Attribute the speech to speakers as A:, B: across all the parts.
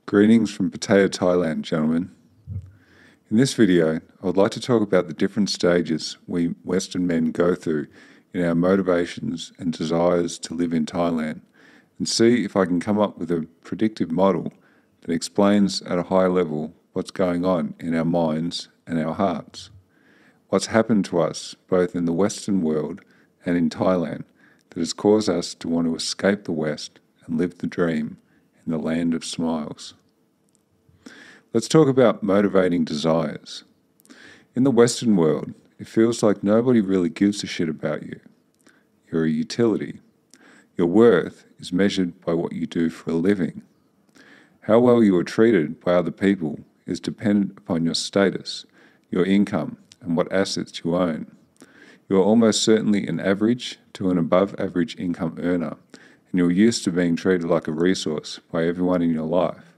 A: Greetings from Pattaya, Thailand, gentlemen. In this video, I would like to talk about the different stages we Western men go through in our motivations and desires to live in Thailand, and see if I can come up with a predictive model that explains at a high level what's going on in our minds and our hearts. What's happened to us, both in the Western world and in Thailand, that has caused us to want to escape the West and live the dream in the land of smiles. Let's talk about motivating desires. In the Western world, it feels like nobody really gives a shit about you. You're a utility. Your worth is measured by what you do for a living. How well you are treated by other people is dependent upon your status, your income, and what assets you own. You are almost certainly an average to an above average income earner, and you're used to being treated like a resource by everyone in your life,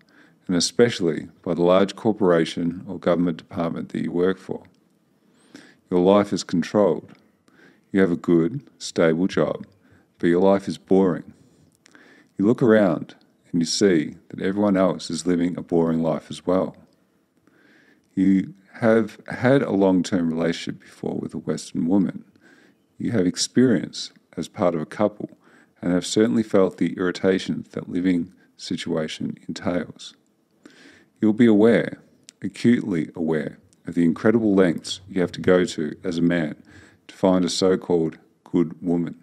A: and especially by the large corporation or government department that you work for. Your life is controlled. You have a good, stable job, but your life is boring. You look around and you see that everyone else is living a boring life as well. You have had a long-term relationship before with a Western woman. You have experience as part of a couple and have certainly felt the irritation that living situation entails. You'll be aware, acutely aware, of the incredible lengths you have to go to as a man to find a so-called good woman,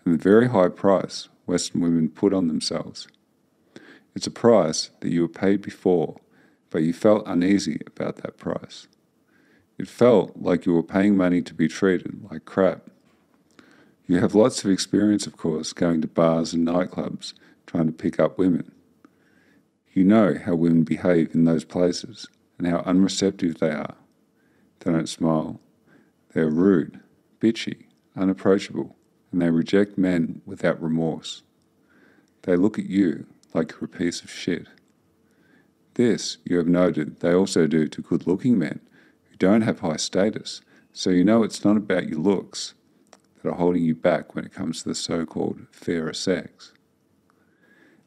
A: and the very high price Western women put on themselves. It's a price that you were paid before, but you felt uneasy about that price. It felt like you were paying money to be treated like crap. You have lots of experience, of course, going to bars and nightclubs, trying to pick up women. You know how women behave in those places and how unreceptive they are. They don't smile. They are rude, bitchy, unapproachable, and they reject men without remorse. They look at you like you're a piece of shit. This, you have noted, they also do to good-looking men who don't have high status, so you know it's not about your looks that are holding you back when it comes to the so-called fairer sex.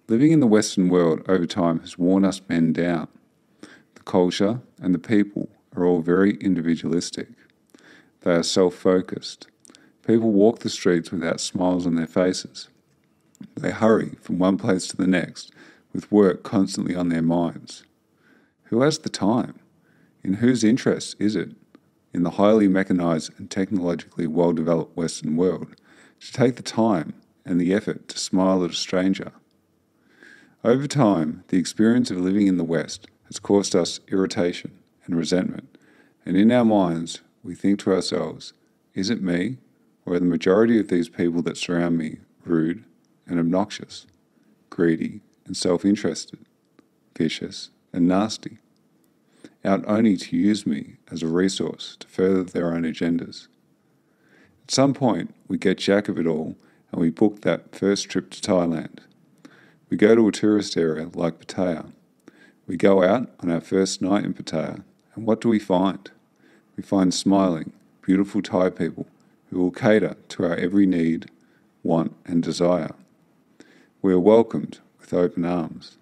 A: Living in the Western world over time has worn us men down. The culture and the people are all very individualistic. They are self-focused. People walk the streets without smiles on their faces. They hurry from one place to the next, with work constantly on their minds. Who has the time? In whose interest is it, in the highly mechanized and technologically well-developed Western world, to take the time and the effort to smile at a stranger? Over time, the experience of living in the West has caused us irritation and resentment, and in our minds, we think to ourselves, is it me, or are the majority of these people that surround me rude and obnoxious, greedy and self-interested, vicious and nasty, out only to use me as a resource to further their own agendas? At some point, we get jack of it all and we book that first trip to Thailand. We go to a tourist area like Pattaya. We go out on our first night in Pattaya, and what do we find? We find smiling, beautiful Thai people who will cater to our every need, want and desire. We are welcomed with open arms.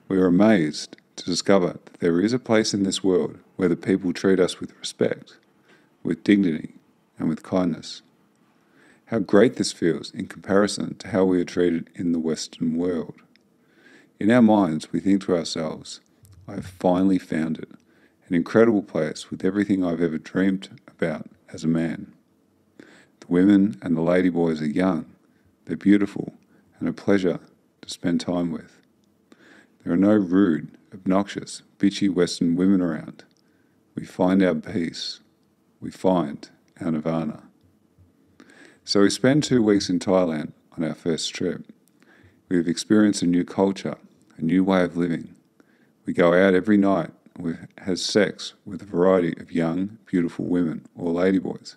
A: We are amazed to discover that there is a place in this world where the people treat us with respect, with dignity and with kindness. How great this feels in comparison to how we are treated in the Western world. In our minds, we think to ourselves, I have finally found it, an incredible place with everything I've ever dreamed about as a man. The women and the ladyboys are young, they're beautiful, and a pleasure to spend time with. There are no rude, obnoxious, bitchy Western women around. We find our peace. We find our nirvana. So we spend 2 weeks in Thailand on our first trip. We have experienced a new culture, a new way of living. We go out every night and we have sex with a variety of young, beautiful women or ladyboys.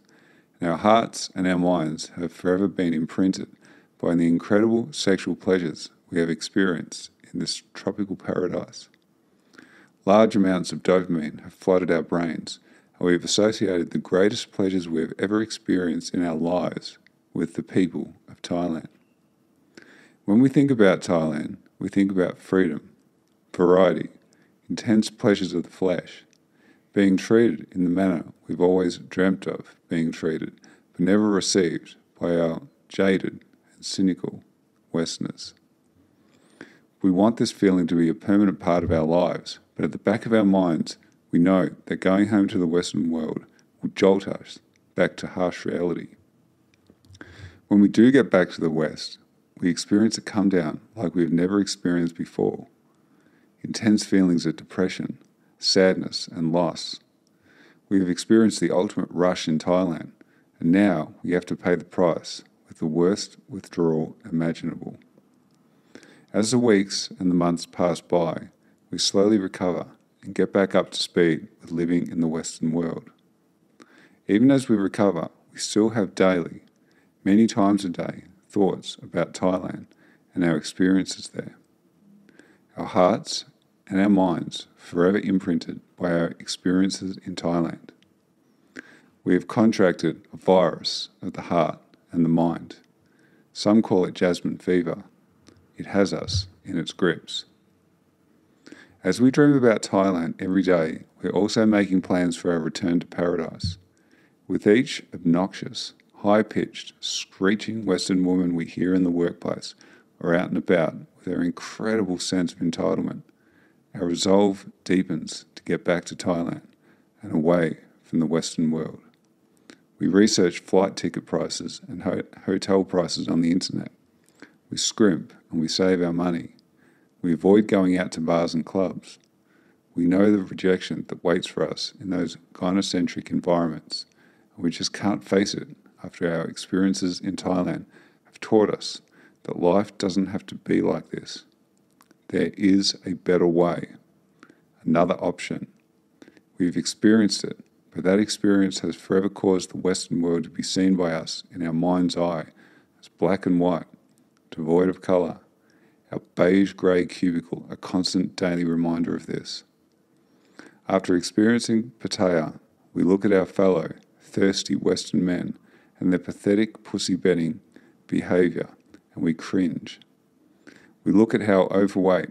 A: And our hearts and our minds have forever been imprinted by the incredible sexual pleasures we have experienced in this tropical paradise. Large amounts of dopamine have flooded our brains, and we have associated the greatest pleasures we have ever experienced in our lives with the people of Thailand. When we think about Thailand, we think about freedom, variety, intense pleasures of the flesh, being treated in the manner we've always dreamt of being treated, but never received by our jaded and cynical Westerners. We want this feeling to be a permanent part of our lives, but at the back of our minds, we know that going home to the Western world will jolt us back to harsh reality. When we do get back to the West, we experience a come down like we've never experienced before. Intense feelings of depression, sadness, and loss. We have experienced the ultimate rush in Thailand, and now we have to pay the price with the worst withdrawal imaginable. As the weeks and the months pass by, we slowly recover and get back up to speed with living in the Western world. Even as we recover, we still have daily, many times a day, thoughts about Thailand and our experiences there. Our hearts and our minds forever imprinted by our experiences in Thailand. We have contracted a virus of the heart and the mind. Some call it jasmine fever. It has us in its grips. As we dream about Thailand every day, we're also making plans for our return to paradise. With each obnoxious, high-pitched, screeching Western woman we hear in the workplace or out and about with our incredible sense of entitlement, our resolve deepens to get back to Thailand and away from the Western world. We research flight ticket prices and hotel prices on the internet. We scrimp and we save our money. We avoid going out to bars and clubs. We know the rejection that waits for us in those gynocentric environments, and we just can't face it after our experiences in Thailand have taught us that life doesn't have to be like this. There is a better way, another option. We've experienced it, but that experience has forever caused the Western world to be seen by us in our mind's eye as black and white, devoid of colour. Our beige-grey cubicle, a constant daily reminder of this. After experiencing Pattaya, we look at our fellow thirsty Western men and their pathetic pussy-betting behaviour, and we cringe. We look at how overweight,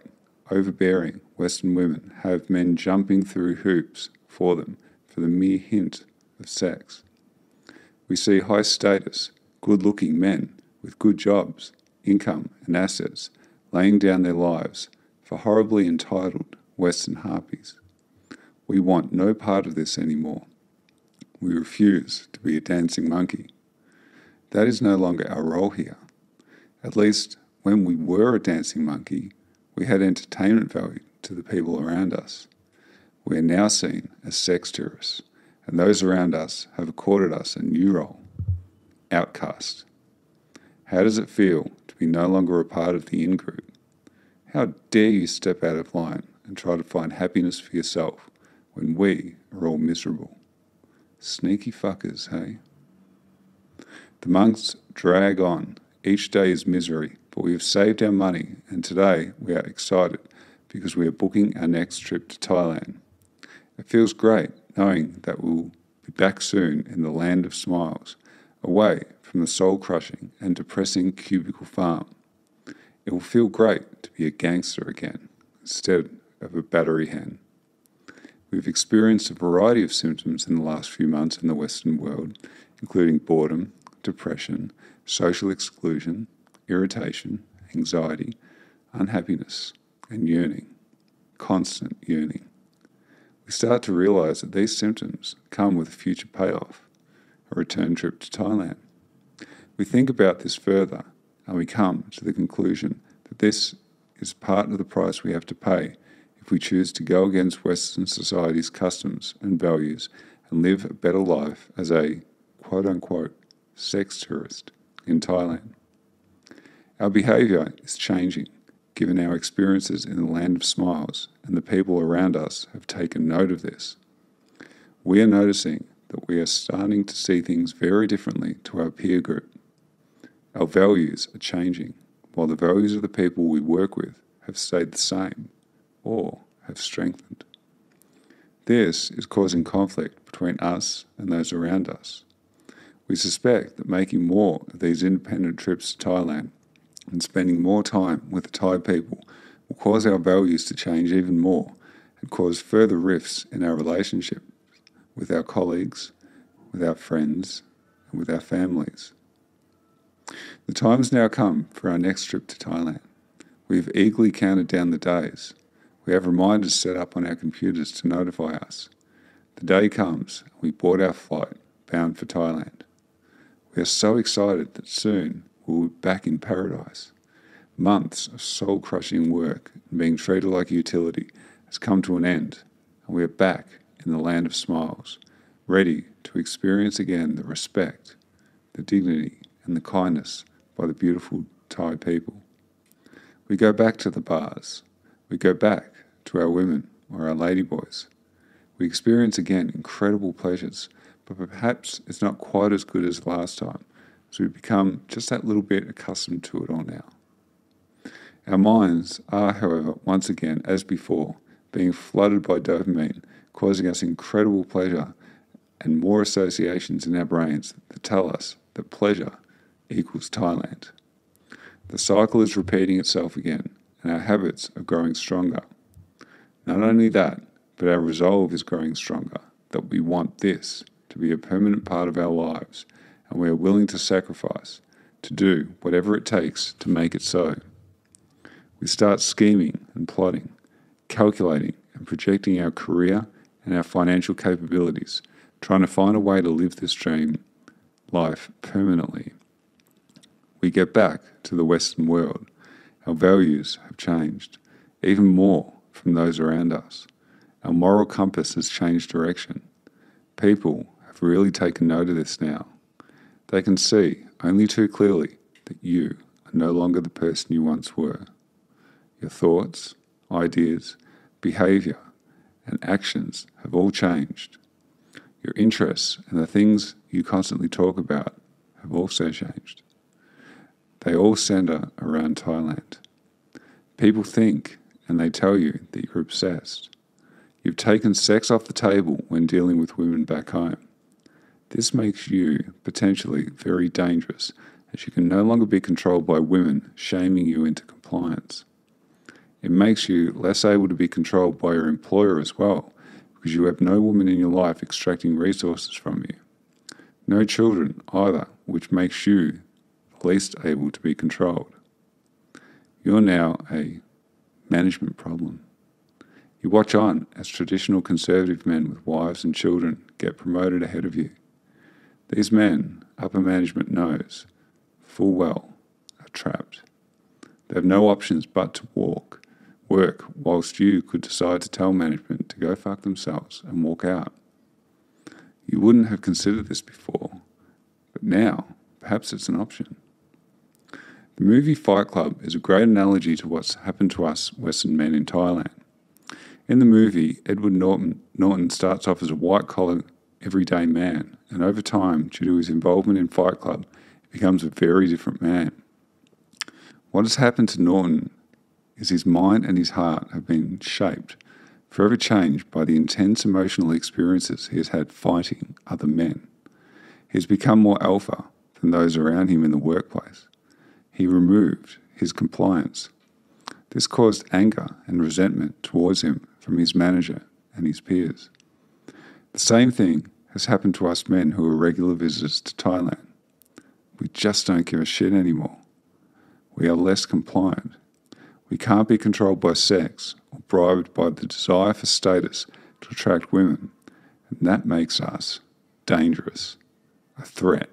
A: overbearing Western women have men jumping through hoops for them for the mere hint of sex. We see high-status, good-looking men with good jobs, income and assets laying down their lives for horribly entitled Western harpies. We want no part of this anymore. We refuse to be a dancing monkey. That is no longer our role here. At least when we were a dancing monkey, we had entertainment value to the people around us. We are now seen as sex tourists, and those around us have accorded us a new role, outcast. How does it feel to be no longer a part of the in-group? How dare you step out of line and try to find happiness for yourself when we are all miserable? Sneaky fuckers, hey? The months drag on. Each day is misery, but we have saved our money, and today we are excited because we are booking our next trip to Thailand. It feels great knowing that we'll be back soon in the land of smiles, away from the soul-crushing and depressing cubicle farm. It will feel great to be a gangster again, instead of a battery hen. We've experienced a variety of symptoms in the last few months in the Western world, including boredom, depression, social exclusion, irritation, anxiety, unhappiness, and yearning, constant yearning. We start to realize that these symptoms come with a future payoff, a return trip to Thailand. We think about this further, and we come to the conclusion that this is part of the price we have to pay if we choose to go against Western society's customs and values and live a better life as a quote-unquote sex tourist in Thailand. Our behaviour is changing, given our experiences in the land of smiles, and the people around us have taken note of this. We are noticing that we are starting to see things very differently to our peer group. Our values are changing, while the values of the people we work with have stayed the same, or have strengthened. This is causing conflict between us and those around us. We suspect that making more of these independent trips to Thailand and spending more time with the Thai people will cause our values to change even more and cause further rifts in our relationship with our colleagues, with our friends, and with our families. The time has now come for our next trip to Thailand. We have eagerly counted down the days. We have reminders set up on our computers to notify us. The day comes, and we board our flight, bound for Thailand. We are so excited that soon we will be back in paradise. Months of soul-crushing work and being treated like a utility has come to an end, and we are back in the land of smiles, ready to experience again the respect, the dignity, and the kindness by the beautiful Thai people. We go back to the bars. We go back to our women or our ladyboys. We experience again incredible pleasures, but perhaps it's not quite as good as last time, as we become just that little bit accustomed to it all now. Our minds are, however, once again, as before, being flooded by dopamine, causing us incredible pleasure and more associations in our brains that tell us that pleasure equals Thailand. The cycle is repeating itself again, and our habits are growing stronger. Not only that, but our resolve is growing stronger, that we want this to be a permanent part of our lives, and we are willing to sacrifice, to do whatever it takes to make it so. We start scheming and plotting, calculating and projecting our career and our financial capabilities, trying to find a way to live this dream life permanently. We get back to the Western world. Our values have changed, even more from those around us. Our moral compass has changed direction. People have really taken note of this now. They can see only too clearly that you are no longer the person you once were. Your thoughts, ideas, behaviour, and actions have all changed. Your interests and the things you constantly talk about have also changed. They all centre around Thailand. People think and they tell you that you're obsessed. You've taken sex off the table when dealing with women back home. This makes you potentially very dangerous, as you can no longer be controlled by women shaming you into compliance. It makes you less able to be controlled by your employer as well, because you have no woman in your life extracting resources from you. No children either, which makes you least able to be controlled. You're now a management problem. You watch on as traditional conservative men with wives and children get promoted ahead of you. These men, upper management knows, full well, are trapped. They have no options but to work, whilst you could decide to tell management to go fuck themselves and walk out. You wouldn't have considered this before, but now, perhaps it's an option. The movie Fight Club is a great analogy to what's happened to us Western men in Thailand. In the movie, Edward Norton starts off as a white-collar, everyday man, and over time, due to his involvement in Fight Club, he becomes a very different man. What has happened to Norton is his mind and his heart have been shaped, forever changed by the intense emotional experiences he has had fighting other men. He has become more alpha than those around him in the workplace. He removed his compliance. This caused anger and resentment towards him from his manager and his peers. The same thing has happened to us men who are regular visitors to Thailand. We just don't give a shit anymore. We are less compliant. We can't be controlled by sex or bribed by the desire for status to attract women, and that makes us dangerous, a threat.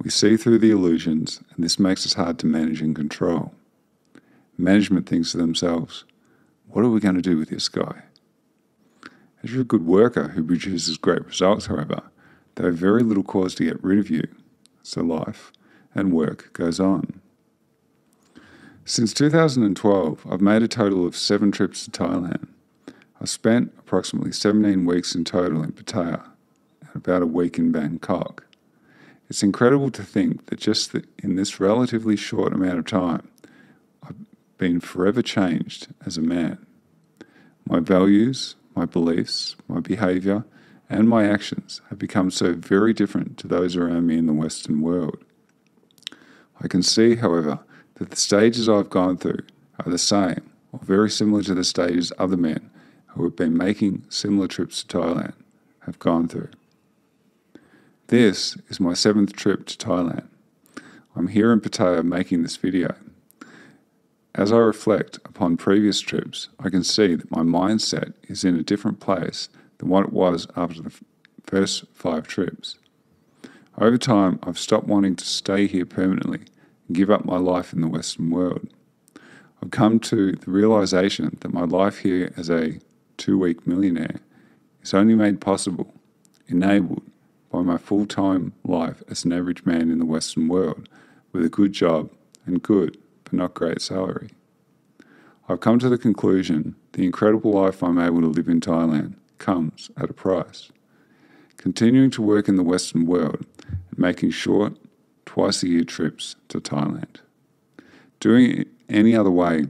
A: We see through the illusions, and this makes us hard to manage and control. Management thinks to themselves, what are we going to do with this guy? As you're a good worker who produces great results, however, they have very little cause to get rid of you, so life and work goes on. Since 2012, I've made a total of 7 trips to Thailand. I've spent approximately 17 weeks in total in Pattaya and about a week in Bangkok. It's incredible to think that just in this relatively short amount of time, I've been forever changed as a man. My values, my beliefs, my behaviour, and my actions have become so very different to those around me in the Western world. I can see, however, that the stages I've gone through are the same very similar to the stages other men who have been making similar trips to Thailand have gone through. This is my 7th trip to Thailand. I'm here in Pattaya making this video. As I reflect upon previous trips, I can see that my mindset is in a different place than what it was after the first 5 trips. Over time, I've stopped wanting to stay here permanently and give up my life in the Western world. I've come to the realization that my life here as a 2-week millionaire is only made possible, enabled by my full-time life as an average man in the Western world with a good job and good but not great salary. I've come to the conclusion the incredible life I'm able to live in Thailand comes at a price. Continuing to work in the Western world and making short, twice-a-year trips to Thailand. Doing it any other way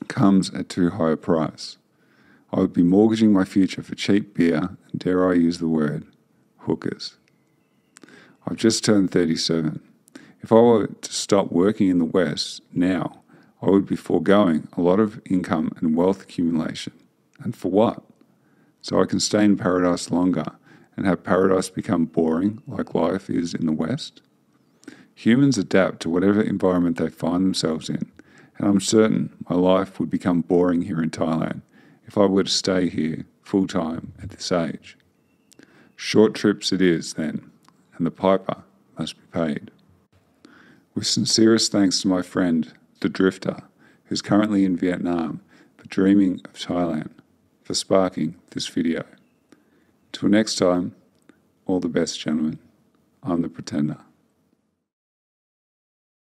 A: comes at too high a price. I would be mortgaging my future for cheap beer and, dare I use the word, hookers. I've just turned 37. If I were to stop working in the West now, I would be foregoing a lot of income and wealth accumulation. And for what? So I can stay in paradise longer and have paradise become boring like life is in the West? Humans adapt to whatever environment they find themselves in, and I'm certain my life would become boring here in Thailand if I were to stay here full-time at this age. Short trips it is then, and the piper must be paid. With sincerest thanks to my friend, the Drifter, who's currently in Vietnam but dreaming of Thailand, for sparking this video. Till next time, all the best, gentlemen. I'm the Pretender.